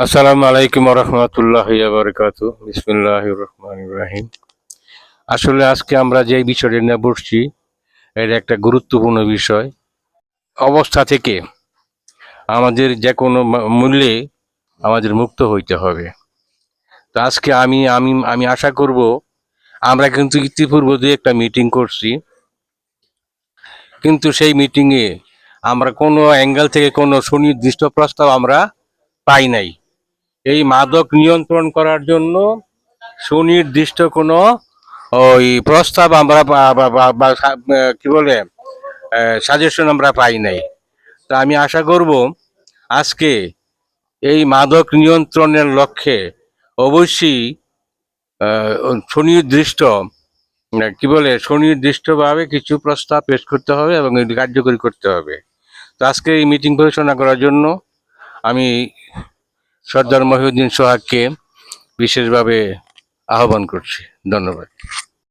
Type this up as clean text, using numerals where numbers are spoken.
আসসালামু আলাইকুম রহমতুল্লাহি ওয়া বারাকাতু। বিসমিল্লাহির রহমানির রহিম। আসলে আজকে আমরা যে বিষয়টা নিয়ে বসছি, এটা একটা গুরুত্বপূর্ণ বিষয়। অবস্থা থেকে আমাদের যে কোনো মূল্যে আমাদের মুক্ত হইতে হবে। তো আজকে আমি আশা করব, আমরা কিন্তু ইতিপূর্বে যে একটা মিটিং করছি, কিন্তু সেই মিটিংয়ে আমরা কোনো অ্যাঙ্গেল থেকে কোনো সুনির্দিষ্ট প্রস্তাব আমরা পাই নাই। এই মাদক নিয়ন্ত্রণ করার জন্য সুনির্দিষ্ট কোনো ওই প্রস্তাব আমরা কি বলে সাজেশন আমরা পাই নাই। তা আমি আশা করব আজকে এই মাদক নিয়ন্ত্রণের লক্ষ্যে অবশ্যই সুনির্দিষ্ট কি বলে সুনির্দিষ্টভাবে কিছু প্রস্তাব পেশ করতে হবে এবং এটি কার্যকরী করতে হবে। তো আজকে এই মিটিং পরিচালনা করার জন্য আমি সর্দার মহিউদ্দিন সোহাগকে বিশেষভাবে আহ্বান করছি। ধন্যবাদ।